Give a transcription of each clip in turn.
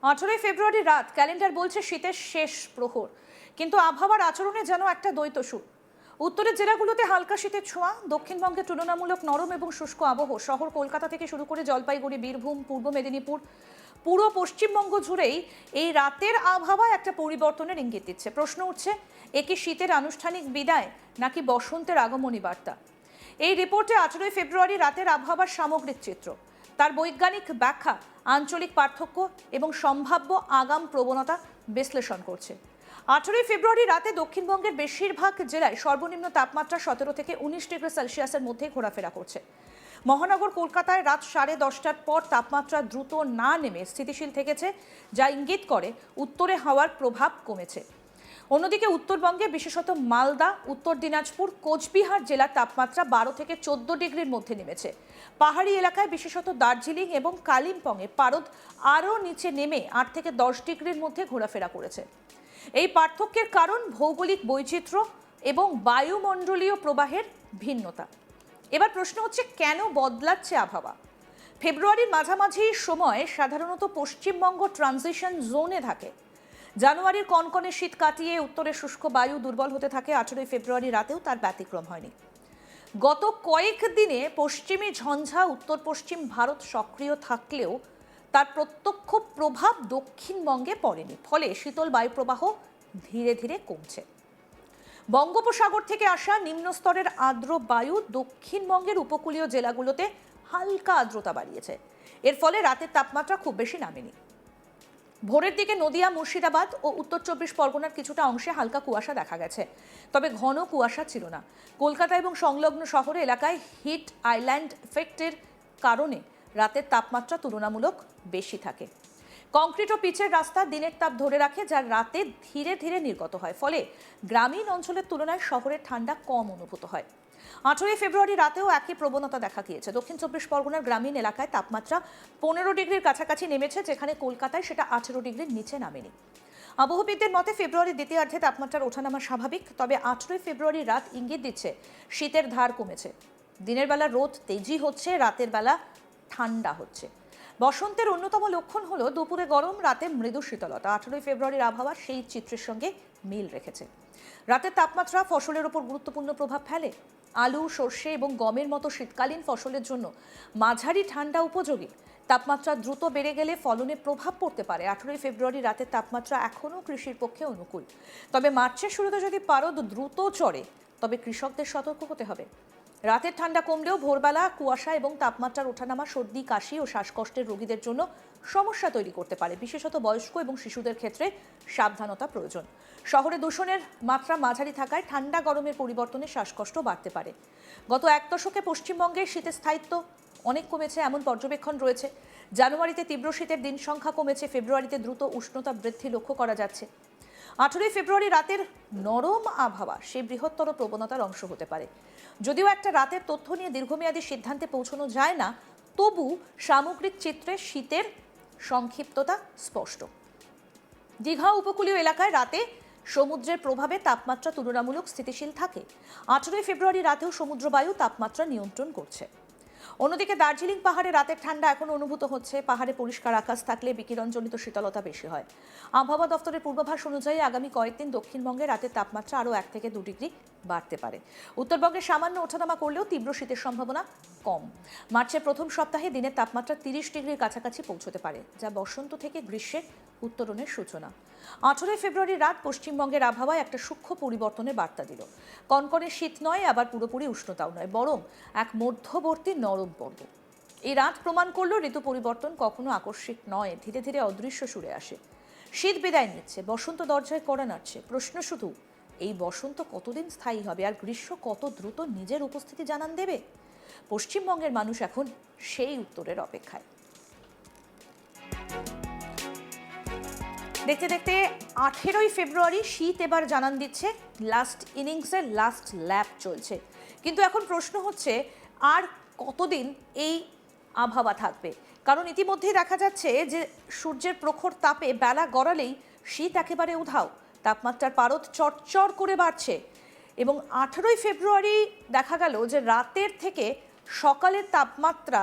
18 ফেব্রুয়ারি রাত, ক্যালেন্ডার বলছে শীতের শেষ প্রহর, কিন্তু আবহাওয়ার আচরণে যেন একটা দ্বৈত সুর। উত্তরের জেলাগুলোতে হালকা শীতের ছোঁয়া, দক্ষিণবঙ্গে তুলনামূলক নরম এবং শুষ্ক আবহাওয়া। শহর কলকাতা থেকে শুরু করে জলপাইগুড়ি, বীরভূম, পূর্ব মেদিনীপুর, পুরো পশ্চিমবঙ্গ জুড়েই এই রাতের আবহাওয়া একটা পরিবর্তনের ইঙ্গিত দিচ্ছে। প্রশ্ন উঠছে, এ কি শীতের আনুষ্ঠানিক বিদায় নাকি বসন্তের আগমনী বার্তা? এই রিপোর্টে 18 ফেব্রুয়ারি রাতের আবহাওয়ার সামগ্রিক চিত্র, তার বৈজ্ঞানিক ব্যাখ্যা, আঞ্চলিক পার্থক্য এবং সম্ভাব্য আগাম প্রবণতা বিশ্লেষণ করছে। 18 ফেব্রুয়ারি রাতে দক্ষিণবঙ্গের বেশিরভাগ জেলায় সর্বনিম্ন তাপমাত্রা 17 থেকে 19 ডিগ্রি সেলসিয়াসের মধ্যে ঘোরাফেরা করছে। মহানগর কলকাতায় রাত 10:30টার পর তাপমাত্রা দ্রুত না নেমে স্থিতিশীল থেকেছে, যা ইঙ্গিত করে উত্তরে হাওয়ার প্রভাব কমেছে। অন্যদিকে উত্তরবঙ্গে বিশেষত মালদা, উত্তর দিনাজপুর, কোচবিহার জেলার তাপমাত্রা 12 থেকে 14 ডিগ্রির মধ্যে নেমেছে। পাহাড়ি এলাকায় বিশেষত দার্জিলিং এবং কালিম্পংয়ে পারদ আরও নিচে নেমে 8 থেকে 10 ডিগ্রির মধ্যে ঘোরাফেরা করেছে। এই পার্থক্যের কারণ ভৌগোলিক বৈচিত্র্য এবং বায়ুমণ্ডলীয় প্রবাহের ভিন্নতা। এবার প্রশ্ন হচ্ছে, কেন বদলাচ্ছে আবহাওয়া? ফেব্রুয়ারির মাঝামাঝি সময় সাধারণত পশ্চিমবঙ্গ ট্রানজিশন জোনে থাকে। জানুয়ারির কনকনে শীত কাটিয়ে উত্তরের শুষ্ক বায়ু দুর্বল হতে থাকে। 18 ফেব্রুয়ারি রাতেও তার ব্যতিক্রম হয়নি। গত কয়েকদিনে পশ্চিমী ঝঞ্ঝা উত্তর পশ্চিম ভারত সক্রিয় থাকলেও তার প্রত্যক্ষ প্রভাব দক্ষিণবঙ্গে পড়েনি। ফলে শীতল বায়ুপ্রবাহ ধীরে ধীরে কমছে। বঙ্গোপসাগর থেকে আসা নিম্নস্তরের আর্দ্র বায়ু দক্ষিণবঙ্গের উপকূলীয় জেলাগুলোতে হালকা আর্দ্রতা বাড়িয়েছে। এর ফলে রাতের তাপমাত্রা খুব বেশি নামেনি। ভোরের দিকে নদিয়া, মুর্শিদাবাদ ও উত্তর 24 পরগনার কিছুটা অংশে হালকা কুয়াশা দেখা গেছে, তবে ঘন কুয়াশা ছিল না। কলকাতা এবং সংলগ্ন শহর এলাকায় হিট আইল্যান্ড এফেক্টের কারণে রাতের তাপমাত্রা তুলনামূলক বেশি থাকে। কংক্রিট ও পিচের রাস্তা দিনের তাপ ধরে রাখে, যা রাতে ধীরে ধীরে নির্গত হয়। ফলে গ্রামীণ অঞ্চলের তুলনায় শহরের ঠান্ডা কম অনুভূত হয়। 18 ফেব্রুয়ারি রাতেও একই প্রবণতা দেখা গিয়েছে। দক্ষিণ 24 পরগনার গ্রামীণ এলাকায় তাপমাত্রা 15 ডিগ্রির কাছাকাছি নেমেছে, যেখানে কলকাতায় সেটা 18 ডিগ্রির নিচে নামেনি। আবহবিদদের মতে ফেব্রুয়ারির দ্বিতীয়ার্ধে তাপমাত্রার ওঠানামা স্বাভাবিক, তবে 18 ফেব্রুয়ারি রাত ইঙ্গিত দিচ্ছে শীতের ধার কমেছে। দিনের বেলা রোদ তেজি হচ্ছে, রাতের বেলা ঠান্ডা হচ্ছে। বসন্তের অন্যতম লক্ষণ হলো দুপুরে গরম, রাতে মৃদু শীতলতা। 18 ফেব্রুয়ারির আবহাওয়া সেই চিত্রের সঙ্গে মিল রেখেছে। রাতের তাপমাত্রা ফসলের উপর গুরুত্বপূর্ণ প্রভাব ফেলে। আলু, সর্ষে এবং গমের মতো শীতকালীন ফসলের জন্য মাঝারি ঠান্ডা উপযোগী। তাপমাত্রা দ্রুত বেড়ে গেলে ফলনে প্রভাব পড়তে পারে। 18 ফেব্রুয়ারি রাতের তাপমাত্রা এখনও কৃষির পক্ষে অনুকূল, তবে মার্চের শুরুতে যদি পারদ দ্রুত চড়ে তবে কৃষকদের সতর্ক হতে হবে। রাতের ঠান্ডা কমলেও ভোরবেলা কুয়াশা এবং তাপমাত্রার ওঠানামা সর্দি, কাশি ও শ্বাসকষ্টের রোগীদের জন্য সমস্যা তৈরি করতে পারে। বিশেষত বয়স্ক এবং শিশুদের ক্ষেত্রে সাবধানতা প্রয়োজন। শহরে দূষণের মাত্রা মাঝারি থাকায় ঠান্ডা গরমের পরিবর্তনে শ্বাসকষ্ট বাড়তে পারে। গত এক দশকে পশ্চিমবঙ্গের শীতের স্থায়িত্ব অনেক কমেছে, এমন পর্যবেক্ষণ রয়েছে। জানুয়ারিতে তীব্র শীতের দিন সংখ্যা কমেছে, ফেব্রুয়ারিতে দ্রুত উষ্ণতা বৃদ্ধি লক্ষ্য করা যাচ্ছে। 18 ফেব্রুয়ারি রাতের নরম আবহাওয়া সেই বৃহত্তর প্রবণতার অংশ হতে পারে। যদিও একটা রাতের তথ্য নিয়ে দীর্ঘমেয়াদী সিদ্ধান্তে পৌঁছানো যায় না, তবু সামগ্রিক চিত্রে শীতের সংক্ষিপ্ততা স্পষ্ট। দীঘা উপকূলীয় এলাকায় রাতে সমুদ্রের প্রভাবে তাপমাত্রা তুলনামূলক স্থিতিশীল থাকে। 18 ফেব্রুয়ারি রাতেও সমুদ্রবায়ু তাপমাত্রা নিয়ন্ত্রণ করছে। অন্যদিকে দার্জিলিং পাহাড়ে রাতের ঠান্ডা এখন অনুভূত হচ্ছে। পাহাড়ে পরিষ্কার আকাশ থাকলে বিকিরণজনিত শীতলতা বেশি হয়। আবহাওয়া দপ্তরের পূর্বাভাস অনুযায়ী আগামী কয়েকদিন দক্ষিণবঙ্গে রাতের তাপমাত্রা আরও 1 থেকে 2 ডিগ্রি বাড়তে পারে। উত্তরবঙ্গে সামান্য ওঠানামা করলেও তীব্র শীতের সম্ভাবনা কম। মার্চের প্রথম সপ্তাহে দিনের তাপমাত্রা 30 ডিগ্রির কাছাকাছি পৌঁছতে পারে, যা বসন্ত থেকে গ্রীষ্মের উত্তরণের সূচনা। 18 ফেব্রুয়ারি রাত পশ্চিমবঙ্গের আবহাওয়ায় একটা সূক্ষ্ম পরিবর্তনের বার্তা দিল। কনকনে শীত নয়, আবার পুরোপুরি উষ্ণতাও নয়, বরং এক মধ্যবর্তী নরম পর্ব। এই রাত প্রমাণ করলো ঋতু পরিবর্তন কখনো আকস্মিক নয়, ধীরে ধীরে অদৃশ্য সুরে আসে। শীত বিদায় নিচ্ছে, বসন্ত দরজায় কড়া নাড়ছে। প্রশ্ন শুধু, এই বসন্ত কতদিন স্থায়ী হবে আর গ্রীষ্ম কত দ্রুত নিজের উপস্থিতি জানান দেবে? পশ্চিমবঙ্গের মানুষ এখন সেই উত্তরের অপেক্ষায়। দেখতে দেখতে 18 ফেব্রুয়ারি শীত এবার জানান দিচ্ছে লাস্ট ইনিংসের লাস্ট ল্যাপ চলছে। কিন্তু এখন প্রশ্ন হচ্ছে, আর কতদিন এই আবহাওয়া থাকবে? কারণ ইতিমধ্যেই দেখা যাচ্ছে যে সূর্যের প্রখর তাপে বেলা গড়ালেই শীত একেবারে উধাও। তাপমাত্রার পারদ চড়চড় করে বাড়ছে এবং 18 ফেব্রুয়ারি দেখা গেল যে রাতের থেকে সকালের তাপমাত্রা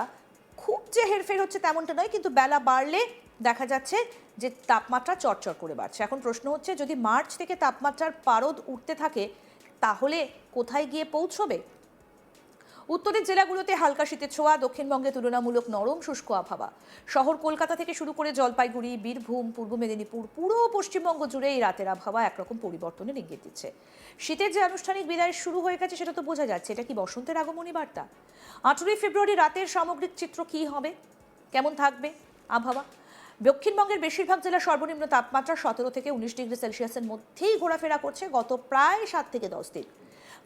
খুব যে হেরফের হচ্ছে তেমনটা নয়, কিন্তু বেলা বাড়লে দেখা যাচ্ছে যে তাপমাত্রা চড়চড় করে বাড়ছে। এখন প্রশ্ন হচ্ছে, যদি মার্চ থেকে তাপমাত্রার পারদ উঠতে থাকে তাহলে কোথায় গিয়ে পৌঁছবে? উত্তরের জেলাগুলোতে হালকা শীতের ছোঁয়া, দক্ষিণবঙ্গে তুলনামূলক নরম শুষ্ক আবহাওয়া। শহর কলকাতা থেকে শুরু করে জলপাইগুড়ি, বীরভূম, পূর্ব মেদিনীপুর, পুরো পশ্চিমবঙ্গ জুড়ে এই রাতের আবহাওয়া একরকম পরিবর্তনের ইঙ্গিত দিচ্ছে। শীতের যে আনুষ্ঠানিক বিদায় শুরু হয়ে গেছে সেটা তো বোঝা যাচ্ছে। এটা কি বসন্তের আগমনী বার্তা? 18 ফেব্রুয়ারি রাতের সামগ্রিক চিত্র কি হবে, কেমন থাকবে আবহাওয়া? দক্ষিণবঙ্গের বেশিরভাগ জেলার সর্বনিম্ন তাপমাত্রা 17 থেকে 19 ডিগ্রি সেলসিয়াসের মধ্যেই ঘোরাফেরা করছে গত প্রায় 7 থেকে 10 দিন।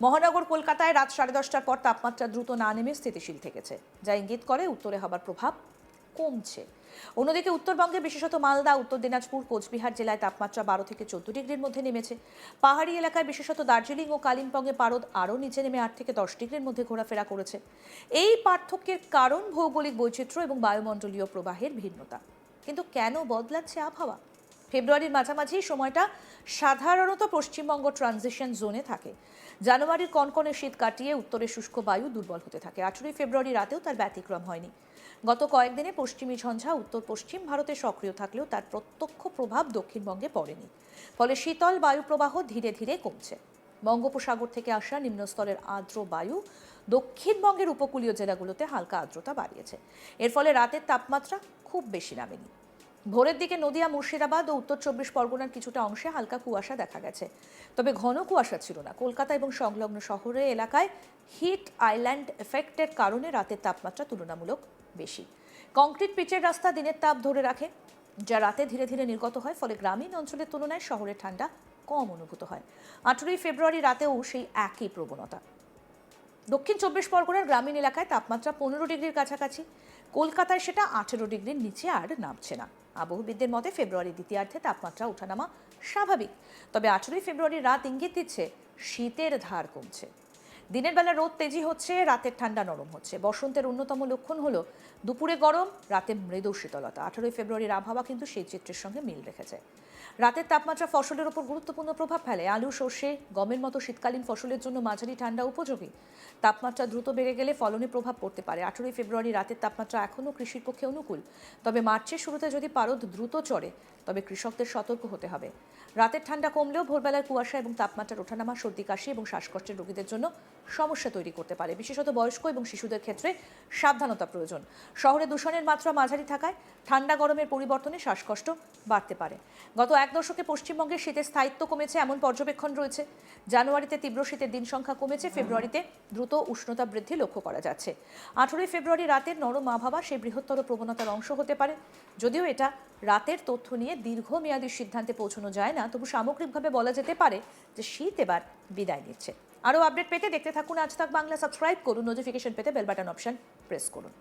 মহানগর কলকাতায় রাত 10:30টার পর তাপমাত্রা দ্রুত না নেমে স্থিতিশীল থেকেছে, যা ইঙ্গিত করে উত্তরে হবার প্রভাব কমছে। অন্যদিকে উত্তরবঙ্গে বিশেষত মালদা, উত্তর দিনাজপুর, কোচবিহার জেলায় তাপমাত্রা 12 থেকে 14 ডিগ্রির মধ্যে নেমেছে। পাহাড়ি এলাকায় বিশেষত দার্জিলিং ও কালিম্পংয়ে পারদ আরও নিচে নেমে 8 থেকে 10 ডিগ্রির মধ্যে ঘোরাফেরা করেছে। এই পার্থক্যের কারণ ভৌগোলিক বৈচিত্র্য এবং বায়ুমণ্ডলীয় প্রবাহের ভিন্নতা। কিন্তু কেন বদলাচ্ছে আবহাওয়া? ফেব্রুয়ারির মাঝামাঝি সময়টা সাধারণত পশ্চিমবঙ্গ ট্রানজিশন জোনে থাকে। জানুয়ারির কনকনে শীত কাটিয়ে উত্তরের শুষ্ক বায়ু দুর্বল হতে থাকে। 18 ফেব্রুয়ারি রাতেও তার ব্যতিক্রম হয়নি। গত কয়েকদিনে পশ্চিমী ঝঞ্ঝা উত্তর পশ্চিম ভারতে সক্রিয় থাকলেও তার প্রত্যক্ষ প্রভাব দক্ষিণবঙ্গে পড়েনি। ফলে শীতল বায়ু প্রবাহ ধীরে ধীরে কমছে। বঙ্গোপসাগর থেকে আসা নিম্নস্তরের আর্দ্র বায়ু দক্ষিণবঙ্গের উপকূলীয় জেলাগুলোতে হালকা আর্দ্রতা বাড়িয়েছে। এর ফলে রাতের তাপমাত্রা খুব বেশি নামেনি। ভোরের দিকে নদিয়া, মুর্শিদাবাদ ও উত্তর 24 পরগনার কিছুটা অংশে হালকা কুয়াশা দেখা গেছে, তবে ঘন কুয়াশা ছিল না। কলকাতা এবং সংলগ্ন শহরের এলাকায় হিট আইল্যান্ড এফেক্টের কারণে রাতের তাপমাত্রা তুলনামূলক বেশি। কংক্রিট পিচের রাস্তা দিনের তাপ ধরে রাখে, যা রাতে ধীরে ধীরে নির্গত হয়। ফলে গ্রামীণ অঞ্চলের তুলনায় শহরের ঠান্ডা কম অনুভূত হয়। 18 ফেব্রুয়ারি রাতেও সেই একই প্রবণতা। দক্ষিণ 24 পরগনার গ্রামীণ এলাকায় তাপমাত্রা 15 ডিগ্রির কাছাকাছি। কলকাতায় সেটা 18 ডিগ্রির নিচে আর নামছে না। আবহবিদদের মতে ফেব্রুয়ারির দ্বিতীয়ার্ধে তাপমাত্রা ওঠানামা স্বাভাবিক, তবে 18 ফেব্রুয়ারি রাত ইঙ্গিত দিচ্ছে শীতের ধার কমছে। দিনের বেলা রোদ তেজি হচ্ছে, রাতের ঠান্ডা নরম হচ্ছে। বসন্তের অন্যতম লক্ষণ হলো দুপুরে গরম, রাতে মৃদু শীতলতা। 18 ফেব্রুয়ারির আবহাওয়া কিন্তু সেই চিত্রের সঙ্গে মিল রেখেছে। রাতের তাপমাত্রা ফসলের উপর গুরুত্বপূর্ণ প্রভাব ফেলে। আলু, সর্ষে, গমের মতো শীতকালীন ফসলের জন্য মাঝারি ঠান্ডা উপযোগী। তাপমাত্রা দ্রুত বেড়ে গেলে ফলনে প্রভাব পড়তে পারে। 18 ফেব্রুয়ারি রাতের তাপমাত্রা এখনও কৃষির পক্ষে অনুকূল, তবে মার্চের শুরুতে যদি পারদ দ্রুত চড়ে তবে কৃষকদের সতর্ক হতে হবে। রাতের ঠান্ডা কমলেও ভোরবেলার কুয়াশা এবং তাপমাত্রার ওঠানামা সর্দি, কাশি এবং শ্বাসকষ্টের রোগীদের জন্য সমস্যা তৈরি করতে পারে। বিশেষত বয়স্ক এবং শিশুদের ক্ষেত্রে সাবধানতা প্রয়োজন। শহরে দূষণের মাত্রা মাঝারি থাকায় ঠান্ডা গরমের পরিবর্তনে শ্বাসকষ্ট বাড়তে পারে। গত এক দশকে পশ্চিমবঙ্গের শীতের স্থায়িত্ব কমেছে এমন পর্যবেক্ষণ রয়েছে। জানুয়ারিতে তীব্র শীতের দিন সংখ্যা কমেছে, ফেব্রুয়ারিতে দ্রুত উষ্ণতা বৃদ্ধি লক্ষ্য করা যাচ্ছে। 18 ফেব্রুয়ারি রাতের নরম আবহাওয়া সেই বৃহত্তর প্রবণতার অংশ হতে পারে। যদিও এটা রাতের তথ্য নিয়ে দীর্ঘমেয়াদী সিদ্ধান্তে পৌঁছানো যায় না, তবু সামগ্রিকভাবে বলা যেতে পারে যে শীত এবার বিদায় নিচ্ছে। আরও আপডেট পেতে দেখতে থাকুন আজ তাক বাংলা। সাবস্ক্রাইব করুন, নোটিফিকেশন পেতে বেল বাটন অপশন প্রেস করুন।